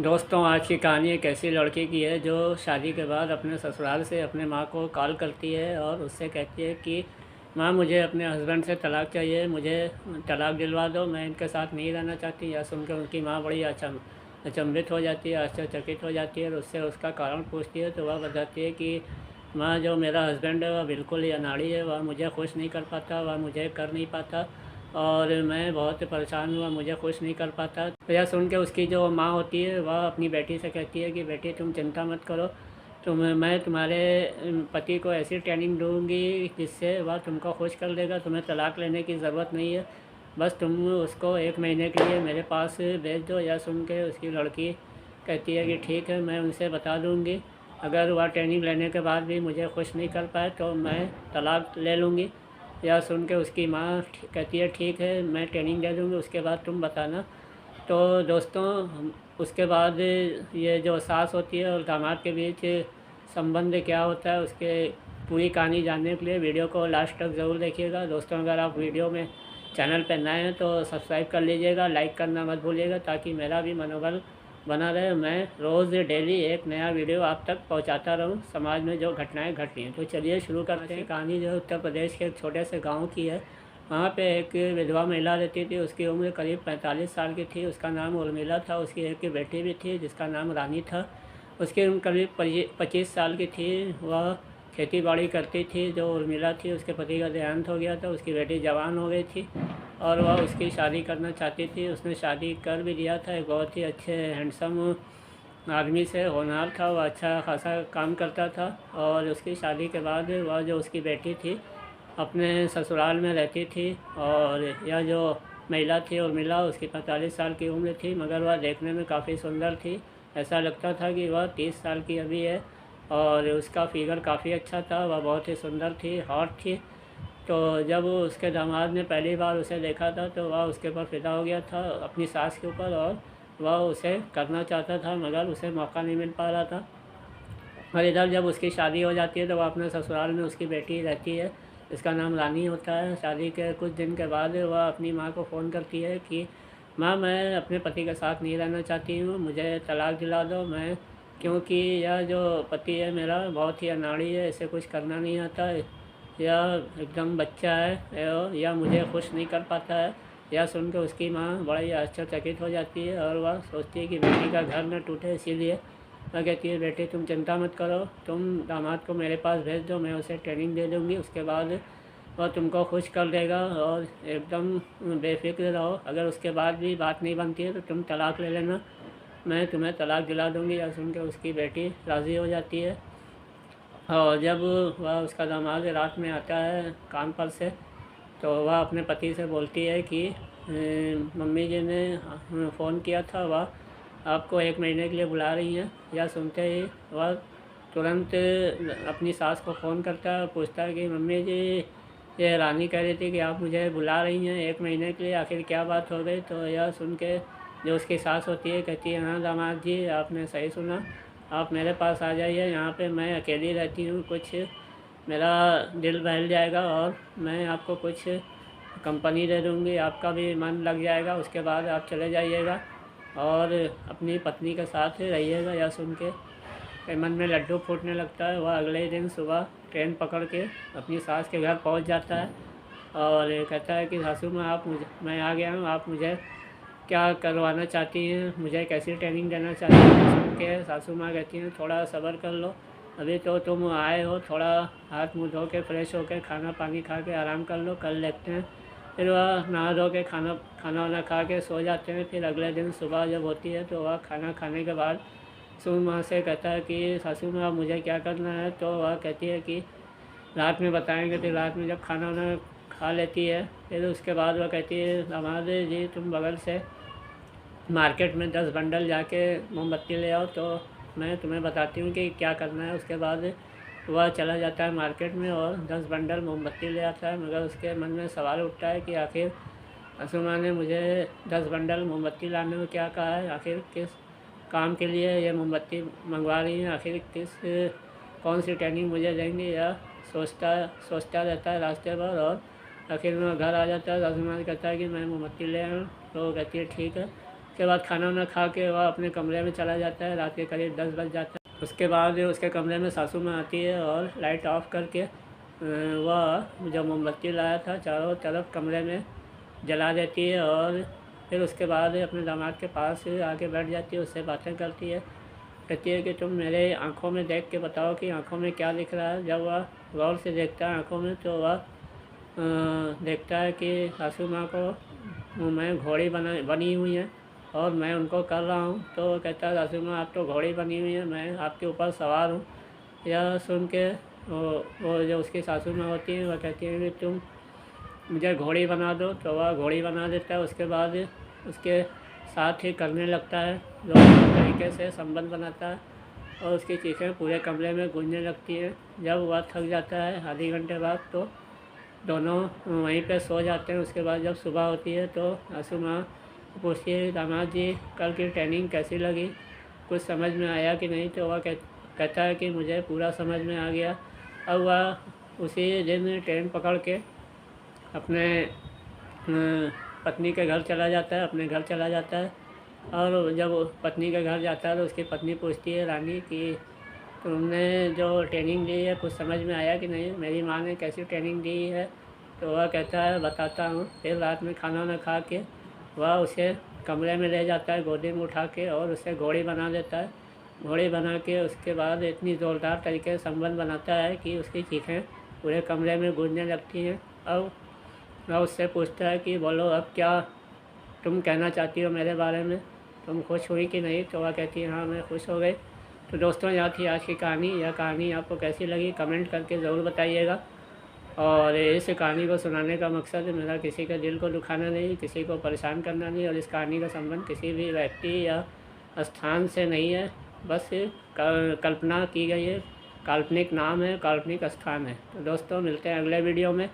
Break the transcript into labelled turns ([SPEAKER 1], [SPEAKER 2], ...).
[SPEAKER 1] दोस्तों, आज की कहानी एक ऐसी लड़की की है जो शादी के बाद अपने ससुराल से अपने माँ को कॉल करती है और उससे कहती है कि माँ, मुझे अपने हस्बैंड से तलाक चाहिए, मुझे तलाक दिलवा दो, मैं इनके साथ नहीं रहना चाहती। यह सुनकर उनकी माँ बड़ी अचंभित हो जाती है, आश्चर्यचकित हो जाती है और उससे उसका कारण पूछती है तो वह बताती है कि माँ, जो मेरा हस्बैंड है वह बिल्कुल ही अनाड़ी है, वह मुझे खुश नहीं कर पाता, वह मुझे कर नहीं पाता और मैं बहुत परेशान हुआ, मुझे खुश नहीं कर पाता। तो यह सुन के उसकी जो माँ होती है वह अपनी बेटी से कहती है कि बेटी, तुम चिंता मत करो, मैं तुम्हारे पति को ऐसी ट्रेनिंग दूंगी जिससे वह तुमको खुश कर देगा, तुम्हें तलाक लेने की ज़रूरत नहीं है, बस तुम उसको 1 महीने के लिए मेरे पास भेज दो। यह सुन के उसकी लड़की कहती है कि ठीक है, मैं उनसे बता दूंगी, अगर वह ट्रेनिंग लेने के बाद भी मुझे खुश नहीं कर पाए तो मैं तलाक ले लूँगी। यह सुन के उसकी माँ कहती है ठीक है, मैं ट्रेनिंग दे दूँगी, उसके बाद तुम बताना। तो दोस्तों, उसके बाद ये जो सास होती है और दामाद के बीच संबंध क्या होता है, उसके पूरी कहानी जानने के लिए वीडियो को लास्ट तक ज़रूर देखिएगा। दोस्तों, अगर आप वीडियो में चैनल पर नए हैं तो सब्सक्राइब कर लीजिएगा, लाइक करना मत भूलिएगा ताकि मेरा भी मनोबल बना रहे, मैं रोज़ डेली एक नया वीडियो आप तक पहुंचाता रहूं समाज में जो घटनाएं घट रही हैं। तो चलिए शुरू करते हैं। कहानी जो उत्तर प्रदेश के एक छोटे से गांव की है। वहाँ पे एक विधवा महिला रहती थी, उसकी उम्र करीब 45 साल की थी, उसका नाम उर्मिला था। उसकी एक बेटी भी थी जिसका नाम रानी था। उसकी उम्र करीब 25 साल की थी। वह खेती बाड़ी करती थी। जो उर्मिला थी उसके पति का देहांत हो गया था, उसकी बेटी जवान हो गई थी और वह उसकी शादी करना चाहती थी। उसने शादी कर भी दिया था, एक बहुत ही अच्छे हैंडसम आदमी से, होनहार था, वह अच्छा खासा काम करता था। और उसकी शादी के बाद वह जो उसकी बेटी थी अपने ससुराल में रहती थी। और यह जो महिला थी उर्मिला, उसकी 45 साल की उम्र थी मगर वह देखने में काफ़ी सुंदर थी। ऐसा लगता था कि वह 30 साल की अभी है और उसका फिगर काफ़ी अच्छा था, वह बहुत ही सुंदर थी, हॉट थी। तो जब उसके दामाद ने पहली बार उसे देखा था तो वह उसके ऊपर फिदा हो गया था, अपनी सास के ऊपर, और वह उसे करना चाहता था मगर उसे मौका नहीं मिल पा रहा था। और इधर जब उसकी शादी हो जाती है तो वह अपने ससुराल में उसकी बेटी रहती है, इसका नाम रानी होता है। शादी के कुछ दिन के बाद वह अपनी माँ को फ़ोन करती है कि माँ, मैं अपने पति के साथ नहीं रहना चाहती हूँ, मुझे तलाक दिला दो। मैं क्योंकि यह जो पति है मेरा बहुत ही अनाड़ी है, इसे कुछ करना नहीं आता है, यह एकदम बच्चा है और यह मुझे खुश नहीं कर पाता है। यह सुनकर उसकी माँ बड़ी आश्चर्यचकित हो जाती है और वह सोचती है कि बेटी का घर न टूटे, इसीलिए वह कहती है बेटी, तुम चिंता मत करो, तुम दामाद को मेरे पास भेज दो, मैं उसे ट्रेनिंग दे दूँगी, उसके बाद वह तुमको खुश कर देगा और एकदम बेफिक्र रहो। अगर उसके बाद भी बात नहीं बनती है तो तुम तलाक ले लेना, मैं तुम्हें तलाक दिला दूँगी। यह सुनकर उसकी बेटी राज़ी हो जाती है। और जब वह उसका दामाद रात में आता है काम पर से तो वह अपने पति से बोलती है कि मम्मी जी ने फ़ोन किया था, वह आपको 1 महीने के लिए बुला रही हैं। यह सुनते ही वह तुरंत अपनी सास को फ़ोन करता है और पूछता है कि मम्मी जी, ये रानी कह रही थी कि आप मुझे बुला रही हैं 1 महीने के लिए, आखिर क्या बात हो गई। तो यह सुन के जो उसकी सास होती है कहती है हाँ दामाद जी, आपने सही सुना, आप मेरे पास आ जाइए, यहाँ पे मैं अकेली रहती हूँ, कुछ मेरा दिल बहल जाएगा और मैं आपको कुछ कंपनी दे दूँगी, आपका भी मन लग जाएगा, उसके बाद आप चले जाइएगा और अपनी पत्नी के साथ रहिएगा। यह सुन के मन में लड्डू फूटने लगता है। वह अगले ही दिन सुबह ट्रेन पकड़ के अपनी सास के घर पहुंच जाता है और कहता है कि सासू माँ, आप मुझे, मैं आ गया हूँ, आप मुझे क्या करवाना चाहती हैं, मुझे कैसी ट्रेनिंग देना चाहती हैं। सुन के सासू माँ कहती हैं थोड़ा सब्र कर लो, अभी तो तुम आए हो, थोड़ा हाथ मुँह धो के फ्रेश होकर खाना पानी खा के आराम कर लो, कल देखते हैं। फिर वह नहा धो के खाना वाना खा के सो जाते हैं। फिर अगले दिन सुबह जब होती है तो वह खाना खाने के बाद सासू माँ से कहता है कि सासू माँ, मुझे क्या करना है। तो वह कहती है कि रात में बताएंगे। फिर रात में जब खाना वाना खा लेती है फिर उसके बाद वह कहती है दामाद जी, तुम बगल से मार्केट में 10 बंडल जाके मोमबत्ती ले आओ, तो मैं तुम्हें बताती हूँ कि क्या करना है। उसके बाद वह चला जाता है मार्केट में और 10 बंडल मोमबत्ती ले आता है, मगर उसके मन में सवाल उठता है कि आखिर सासू माँ ने मुझे 10 बंडल मोमबत्ती लाने में क्या कहा है, आखिर किस काम के लिए ये मोमबत्ती मंगवा रही हैं, आखिर कौन सी ट्रेनिंग मुझे देंगी। यह सोचता सोचता रहता है रास्ते भर और आखिर में घर आ जाता है। सासू माँ कहता है कि मैं मोमबत्ती ले आऊँ, तो कहती है ठीक है, उसके बाद खाना वाना खा के वह अपने कमरे में चला जाता है। रात के करीब 10 बज जाता है। उसके बाद उसके कमरे में सासू माँ आती है और लाइट ऑफ करके वह जो मोमबत्ती लाया था चारों तरफ कमरे में जला देती है। और फिर उसके बाद अपने दामाद के पास आके बैठ जाती है, उससे बातें करती है। कहती है कि तुम मेरे आँखों में देख के बताओ कि आँखों में क्या दिख रहा है। जब वह गौर से देखता है आँखों में तो वह देखता है कि सासू माँ को मैं घोड़ी बनी हुई है और मैं उनको कर रहा हूँ। तो कहता है सासू माँ आप तो घोड़ी बनी हुई है, मैं आपके ऊपर सवार हूँ। यह सुन के वो जो उसकी सासू माँ होती हैं वह कहती है कि तुम मुझे घोड़ी बना दो। तो वह घोड़ी बना देता है। उसके बाद उसके साथ ही करने लगता है, जो तरीके से संबंध बनाता है और उसकी चीखें पूरे कमरे में गूंजने लगती हैं। जब वह थक जाता है आधे घंटे बाद तो दोनों वहीं पे सो जाते हैं। उसके बाद जब सुबह होती है तो सासू माँ पूछती है दामाद जी कल की ट्रेनिंग कैसी लगी, कुछ समझ में आया कि नहीं। तो वह कहता है कि मुझे पूरा समझ में आ गया। अब वह उसी दिन ट्रेन पकड़ के अपने पत्नी के घर चला जाता है, अपने घर चला जाता है। और जब पत्नी के घर जाता है तो उसकी पत्नी पूछती है रानी कि तुमने जो ट्रेनिंग ली है कुछ समझ में आया कि नहीं, मेरी माँ ने कैसी ट्रेनिंग दी है। तो वह कहता है बताता हूँ। फिर रात में खाना वाना खा के वह उसे कमरे में ले जाता है गोदी में उठा के और उससे घोड़ी बना देता है। घोड़ी बना के उसके बाद इतनी ज़ोरदार तरीके से संबंध बनाता है कि उसकी चीखें पूरे कमरे में गूंजने लगती हैं। अब वह उससे पूछता है कि बोलो अब क्या तुम कहना चाहती हो मेरे बारे में, तुम खुश हुई कि नहीं। तो वह कहती है हाँ मैं खुश हो गई। तो दोस्तों यहाँ थी आज की कहानी। यह कहानी आपको कैसी लगी कमेंट करके ज़रूर बताइएगा। और इस कहानी को सुनाने का मकसद मेरा किसी के दिल को दुखाना नहीं, किसी को परेशान करना नहीं। और इस कहानी का संबंध किसी भी व्यक्ति या स्थान से नहीं है, बस कल्पना की गई है, काल्पनिक नाम है, काल्पनिक स्थान है। तो दोस्तों मिलते हैं अगले वीडियो में।